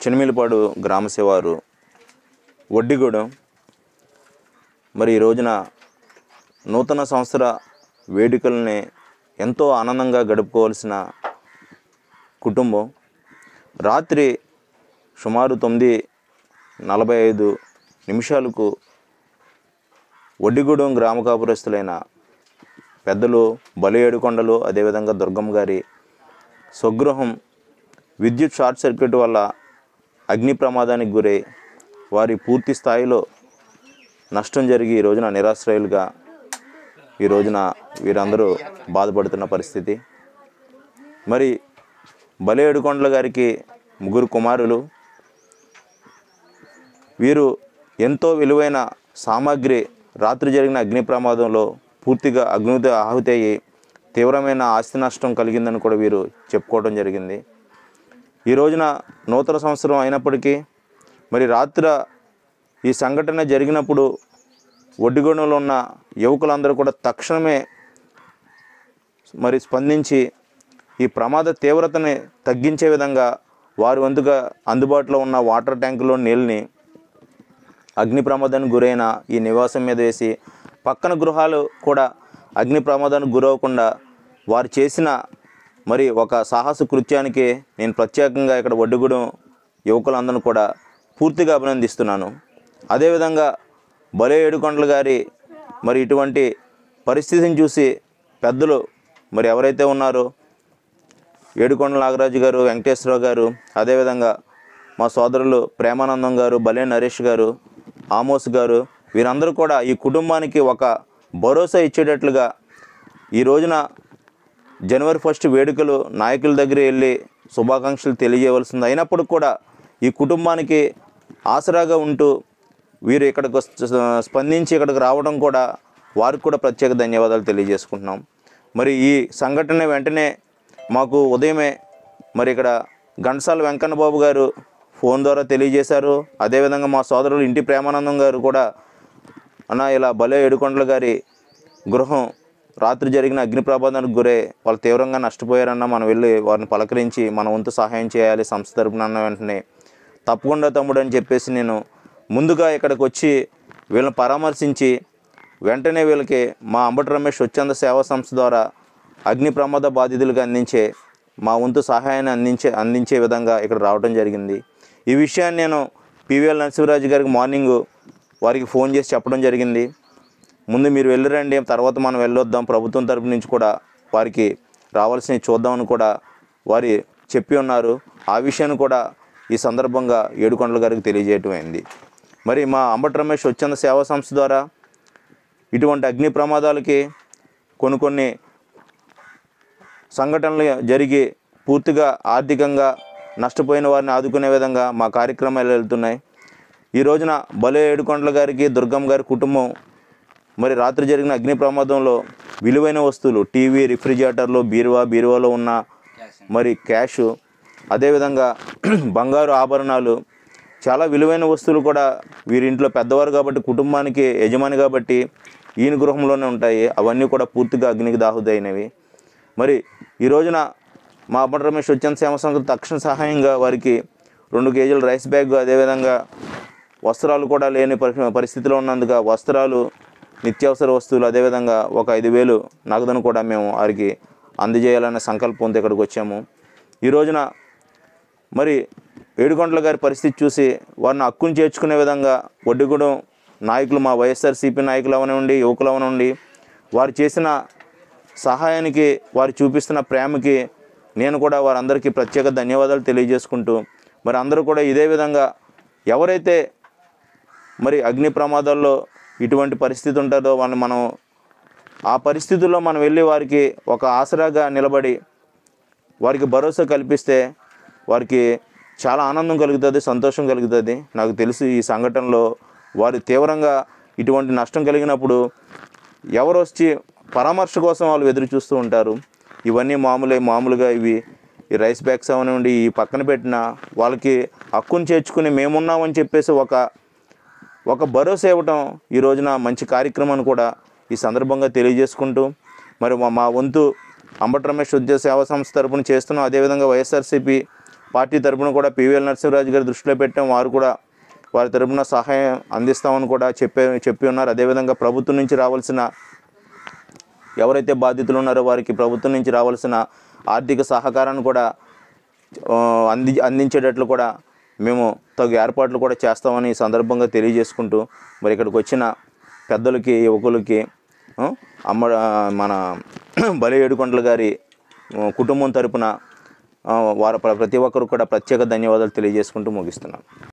చినమిలిపాడు గ్రామ శివారు వడ్డిగూడెం. మరి ఈ రోజున నూతన సంవత్సర వేడుకల్ని ఎంతో ఆనందంగా గడుపుకోవాల్సిన కుటుంబం రాత్రి సుమారు 9:45 వడ్డిగూడెం గ్రామ కాపురస్తులైన పెద్దలు బలియేడుకొండలు అదేవిధంగా దుర్గమ్మ గారి స్వగృహం విద్యుత్ షార్ట్ సర్క్యూట్ వల్ల అగ్ని ప్రమాదానికి గురై వారి పూర్తి స్థాయిలో నష్టం జరిగి ఈ రోజున నిరాశ్రయులుగా ఈ రోజున వీరందరూ బాధపడుతున్న పరిస్థితి. మరి బలియేడుకొండల గారికి 3 కుమారులు. వీరు ఎంతో విలువైన సామాగ్రి రాత్రి జరిగిన అగ్ని ప్రమాదంలో పూర్తిగా అగ్నితో ఆహుతి అయ్యి తీవ్రమైన ఆస్తి నష్టం కలిగిందని కూడా వీరు చెప్పుకోవడం జరిగింది. ఈ రోజున నూతన సంవత్సరం అయినప్పటికీ మరి రాత్రి ఈ సంఘటన జరిగినప్పుడు వడ్డిగూడెంలో ఉన్న యువకులందరూ కూడా తక్షణమే మరి స్పందించి ఈ ప్రమాద తీవ్రతని తగ్గించే విధంగా వారి వంతుగా అందుబాటులో ఉన్న వాటర్ ట్యాంకులో నీళ్ళని అగ్ని ప్రమాదానికి గురైన ఈ నివాసం మీద వేసి పక్కన గృహాలు కూడా అగ్ని ప్రమాదానికి గురవకుండా వారు చేసిన మరి ఒక సాహస కృత్యానికి నేను ప్రత్యేకంగా ఇక్కడ వడ్డిగూడెం యువకులందరూ కూడా పూర్తిగా అభినందిస్తున్నాను. అదేవిధంగా బలియేడుకొండల గారి మరి ఇటువంటి పరిస్థితిని చూసి పెద్దలు మరి ఎవరైతే ఉన్నారో ఏడుకొండల నాగరాజు గారు, వెంకటేశ్వరరావు గారు, అదేవిధంగా మా సోదరులు ప్రేమానందం గారు, బలే నరేష్ గారు, ఆమోస్ గారు, వీరందరూ కూడా ఈ కుటుంబానికి ఒక భరోసా ఇచ్చేటట్లుగా ఈ రోజున జనవరి 1 వేడుకలు నాయకుల దగ్గర వెళ్ళి శుభాకాంక్షలు తెలియజేయవలసింది అయినప్పుడు కూడా ఈ కుటుంబానికి ఆసరాగా ఉంటూ వీరు ఇక్కడికి స్పందించి ఇక్కడికి రావడం కూడా వారికి కూడా ప్రత్యేక ధన్యవాదాలు తెలియజేసుకుంటున్నాం. మరి ఈ సంఘటన వెంటనే మాకు ఉదయమే మరి ఇక్కడ ఘంటసాల వెంకన్న బాబు గారు ఫోన్ ద్వారా తెలియజేశారు. అదేవిధంగా మా సోదరులు ఇంటి ప్రేమానందం గారు కూడా అన్న ఇలా బలియేడుకొండల గారి గృహం రాత్రి జరిగిన అగ్ని ప్రమాదానికి గురై వాళ్ళు తీవ్రంగా నష్టపోయారన్న, మనం వెళ్ళి వారిని పలకరించి మన వంతు సహాయం చేయాలి సంస్థ తరపున అన్న వెంటనే తప్పకుండా తమ్ముడు అని చెప్పేసి నేను ముందుగా ఇక్కడికి వచ్చి వీళ్ళని పరామర్శించి వెంటనే వీళ్ళకి మా అంబటి రమేష్ స్వచ్ఛంద సేవా సంస్థ ద్వారా అగ్ని ప్రమాద బాధితులకు అందించే మా వంతు సహాయాన్ని అందించే విధంగా ఇక్కడ రావడం జరిగింది. ఈ విషయాన్ని నేను పివిఎల్ నరసింహరాజు గారికి మార్నింగ్ వారికి ఫోన్ చేసి చెప్పడం జరిగింది. ముందు మీరు వెళ్ళిరండి, తర్వాత మనం వెళ్ళొద్దాం, ప్రభుత్వం తరపు నుంచి కూడా వారికి రావాల్సినవి చూద్దామని కూడా వారి చెప్పి ఉన్నారు. ఆ విషయాన్ని కూడా ఈ సందర్భంగా ఏడుకొండల గారికి తెలియజేయటం అయింది. మరి మా అంబటి రమేష్ స్వచ్ఛంద సేవా సంస్థ ద్వారా ఇటువంటి అగ్ని ప్రమాదాలకి కొన్ని సంఘటనలు జరిగి పూర్తిగా ఆర్థికంగా నష్టపోయిన వారిని ఆదుకునే విధంగా మా కార్యక్రమాలు వెళ్తున్నాయి. ఈ రోజున బలియేడుకొండల గారికి, దుర్గమ్మ గారి కుటుంబం మరి రాత్రి జరిగిన అగ్ని ప్రమాదంలో విలువైన వస్తువులు టీవీ, రిఫ్రిజిరేటర్లు, బీరువాలో ఉన్న మరి క్యాషు, అదేవిధంగా బంగారు ఆభరణాలు, చాలా విలువైన వస్తువులు కూడా వీరింట్లో పెద్దవారు కాబట్టి కుటుంబానికి యజమాని కాబట్టి ఈయన గృహంలోనే ఉంటాయి. అవన్నీ కూడా పూర్తిగా అగ్నికి దాహుదైనవి. మరి ఈ రోజున మా అంబటి రమేష్ స్వచ్ఛంద సేవా సంస్థ తక్షణ సహాయంగా వారికి 2 కేజీల రైస్ బ్యాగ్, అదేవిధంగా వస్త్రాలు కూడా లేని పరిస్థితిలో ఉన్నందుకు వస్త్రాలు, నిత్యావసర వస్తువులు, అదేవిధంగా ఒక 5,000 నగదును కూడా మేము వారికి అందజేయాలనే సంకల్పంతో ఇక్కడికి వచ్చాము. ఈ రోజున మరి ఏడుకొండల గారి పరిస్థితి చూసి వారిని హక్కును చేర్చుకునే విధంగా వడ్డిగూడెం నాయకులు, మా వైఎస్ఆర్సీపీ నాయకులు అవనివ్వండి, యువకులు అవనివ్వండి, వారు చేసిన సహాయానికి, వారు చూపిస్తున్న ప్రేమకి నేను కూడా వారందరికీ ప్రత్యేక ధన్యవాదాలు తెలియజేసుకుంటూ మరి అందరూ కూడా ఇదే విధంగా ఎవరైతే మరి అగ్ని ప్రమాదాల్లో ఇటువంటి పరిస్థితి ఉంటుందో మనం ఆ పరిస్థితుల్లో మనం వెళ్ళి వారికి ఒక ఆసరాగా నిలబడి వారికి భరోసా కల్పిస్తే వారికి చాలా ఆనందం కలుగుతుంది, సంతోషం కలుగుతుంది. నాకు తెలిసి ఈ సంఘటనలో వారు తీవ్రంగా ఇటువంటి నష్టం కలిగినప్పుడు ఎవరు వచ్చి పరామర్శ కోసం వాళ్ళు ఎదురు చూస్తూ ఉంటారు. ఇవన్నీ మామూలుగా ఈ రైస్ బ్యాగ్స్ అవనివ్వండి, ఈ పక్కన పెట్టిన వాళ్ళకి హక్కును చేర్చుకుని మేమున్నామని చెప్పేసి ఒక భరోసా ఇవ్వటం ఈ రోజున మంచి కార్యక్రమాన్ని కూడా ఈ సందర్భంగా తెలియజేసుకుంటూ మరి మా వంతు అంబటి రమేష్ స్వచ్ఛంద సేవా సంస్థ తరపున చేస్తున్నాం. అదేవిధంగా వైఎస్ఆర్సీపీ పార్టీ తరపున కూడా పివిఎల్ నరసింహరాజు గారి దృష్టిలో పెట్టాం. వారు కూడా వారి తరపున సహాయం అందిస్తామని కూడా చెప్పి ఉన్నారు. అదేవిధంగా ప్రభుత్వం నుంచి రావాల్సిన ఎవరైతే బాధితులు ఉన్నారో వారికి ప్రభుత్వం నుంచి రావాల్సిన ఆర్థిక సహకారాన్ని కూడా అందించేటట్లు కూడా మేము తగు ఏర్పాట్లు కూడా చేస్తామని ఈ సందర్భంగా తెలియజేసుకుంటూ, మరి ఇక్కడికి వచ్చిన పెద్దలకి, యువకులకి, మన బలి ఏడుకొండల గారి కుటుంబం తరపున ప్రతి ఒక్కరు కూడా ప్రత్యేక ధన్యవాదాలు తెలియజేసుకుంటూ ముగిస్తున్నాను.